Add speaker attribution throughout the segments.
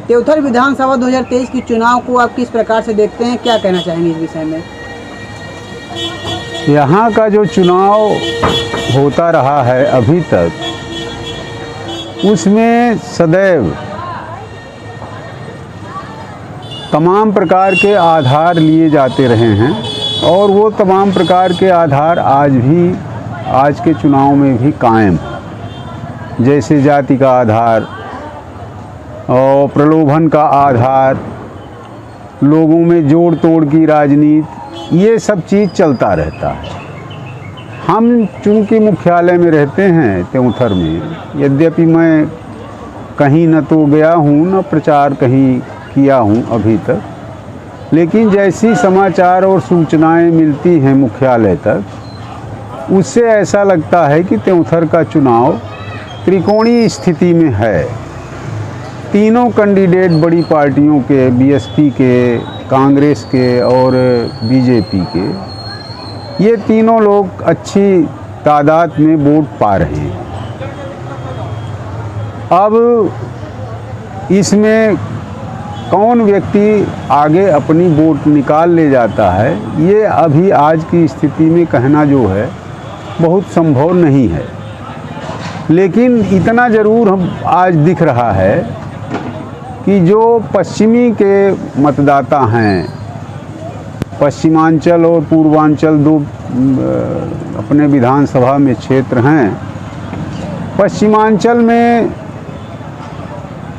Speaker 1: देवथर विधानसभा 2023 की चुनाव को आप किस प्रकार से देखते हैं, क्या कहना चाहेंगे इस विषय में?
Speaker 2: यहाँ का जो चुनाव होता रहा है अभी तक, उसमें सदैव तमाम प्रकार के आधार लिए जाते रहे हैं और वो तमाम प्रकार के आधार आज के चुनाव में भी कायम हैं। जैसे जाति का आधार और प्रलोभन का आधार, लोगों में जोड़ तोड़ की राजनीति, ये सब चीज़ चलता रहता है। हम चूँकि मुख्यालय में रहते हैं त्योंथर में, यद्यपि मैं कहीं न तो गया हूँ न प्रचार कहीं किया हूँ अभी तक, लेकिन जैसी समाचार और सूचनाएं मिलती हैं मुख्यालय तक, उससे ऐसा लगता है कि त्योंथर का चुनाव त्रिकोणीय स्थिति में है। तीनों कैंडिडेट बड़ी पार्टियों के, बीएसपी के, कांग्रेस के और बीजेपी के, ये तीनों लोग अच्छी तादाद में वोट पा रहे हैं। अब इसमें कौन व्यक्ति आगे अपनी वोट निकाल ले जाता है, ये अभी आज की स्थिति में कहना जो है बहुत संभव नहीं है। लेकिन इतना ज़रूर हम आज दिख रहा है कि जो पश्चिमी के मतदाता हैं, पश्चिमांचल और पूर्वांचल दो अपने विधानसभा में क्षेत्र हैं, पश्चिमांचल में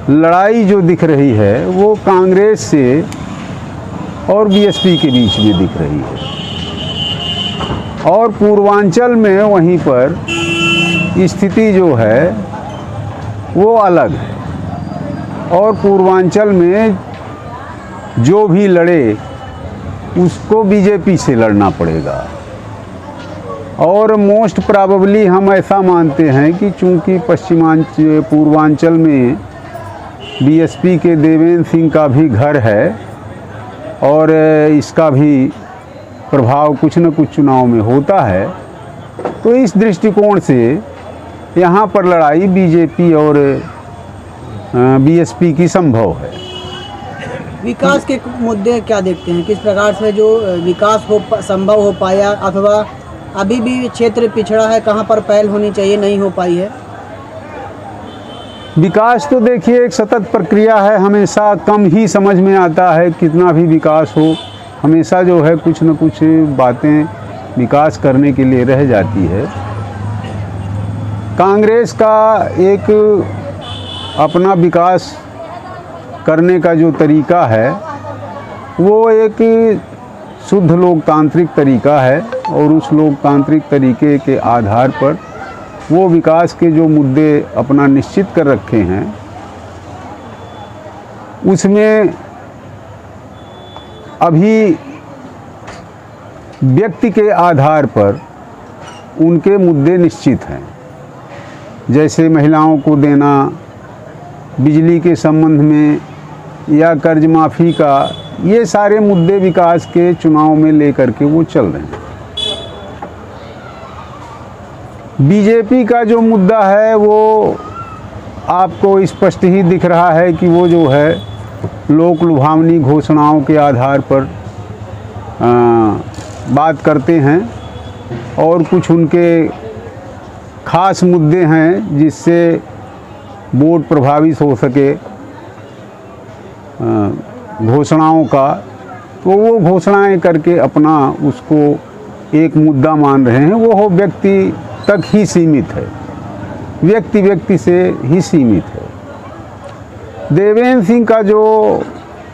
Speaker 2: लड़ाई जो दिख रही है वो कांग्रेस से और बीएसपी के बीच में दिख रही है, और पूर्वांचल में वहीं पर स्थिति जो है वो अलग है। और पूर्वांचल में जो भी लड़े उसको बीजेपी से लड़ना पड़ेगा। और मोस्ट प्रोबेबली हम ऐसा मानते हैं कि चूंकि पूर्वांचल में बीएसपी के देवेंद्र सिंह का भी घर है और इसका भी प्रभाव कुछ न कुछ चुनाव में होता है, तो इस दृष्टिकोण से यहाँ पर लड़ाई बीजेपी और बीएसपी की संभव है।
Speaker 1: विकास के मुद्दे क्या देखते हैं, किस प्रकार से जो विकास संभव हो पाया, अथवा अभी भी क्षेत्र पिछड़ा है, कहाँ पर पहल होनी चाहिए, नहीं हो पाई है?
Speaker 2: विकास तो देखिए एक सतत प्रक्रिया है, हमेशा कम ही समझ में आता है। कितना भी विकास हो, हमेशा जो है कुछ न कुछ बातें विकास करने के लिए रह जाती है। कांग्रेस का एक अपना विकास करने का जो तरीका है वो एक शुद्ध लोकतांत्रिक तरीका है, और उस लोकतांत्रिक तरीके के आधार पर वो विकास के जो मुद्दे अपना निश्चित कर रखे हैं, उसमें अभी व्यक्ति के आधार पर उनके मुद्दे निश्चित हैं। जैसे महिलाओं को देना, बिजली के संबंध में या कर्ज माफ़ी का, ये सारे मुद्दे विकास के चुनाव में लेकर के वो चल रहे हैं। बीजेपी का जो मुद्दा है वो आपको स्पष्ट ही दिख रहा है कि वो जो है लोक लुभावनी घोषणाओं के आधार पर बात करते हैं, और कुछ उनके खास मुद्दे हैं जिससे वोट प्रभावित हो सके घोषणाओं का, तो वो घोषणाएं करके अपना उसको एक मुद्दा मान रहे हैं। वो व्यक्ति तक ही सीमित है, व्यक्ति से ही सीमित है। देवेंद्र सिंह का जो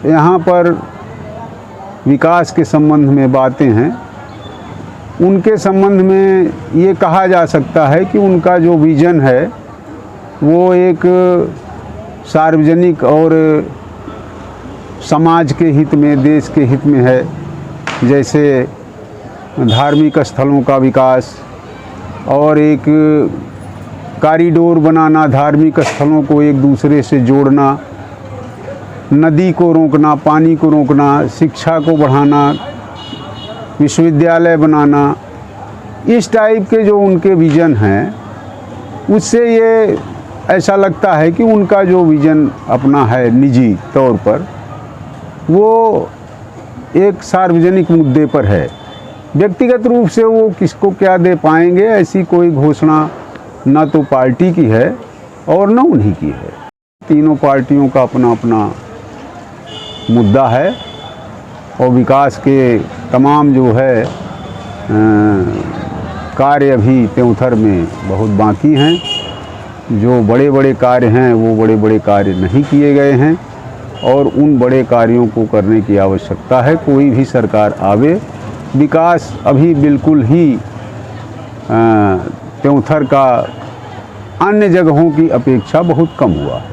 Speaker 2: यहाँ पर विकास के संबंध में बातें हैं, उनके संबंध में ये कहा जा सकता है कि उनका जो विज़न है वो एक सार्वजनिक और समाज के हित में, देश के हित में है। जैसे धार्मिक स्थलों का विकास और एक कॉरिडोर बनाना, धार्मिक स्थलों को एक दूसरे से जोड़ना, नदी को रोकना, पानी को रोकना, शिक्षा को बढ़ाना, विश्वविद्यालय बनाना, इस टाइप के जो उनके विज़न हैं, उससे ये ऐसा लगता है कि उनका जो विज़न अपना है निजी तौर पर, वो एक सार्वजनिक मुद्दे पर है। व्यक्तिगत रूप से वो किसको क्या दे पाएंगे, ऐसी कोई घोषणा ना तो पार्टी की है और न उन्हीं की है। तीनों पार्टियों का अपना अपना मुद्दा है और विकास के तमाम जो है कार्य अभी त्योंथर में बहुत बाकी हैं। जो बड़े बड़े कार्य हैं वो बड़े बड़े कार्य नहीं किए गए हैं और उन बड़े कार्यों को करने की आवश्यकता है। कोई भी सरकार आवे, विकास अभी बिल्कुल ही त्योंथर का अन्य जगहों की अपेक्षा बहुत कम हुआ है।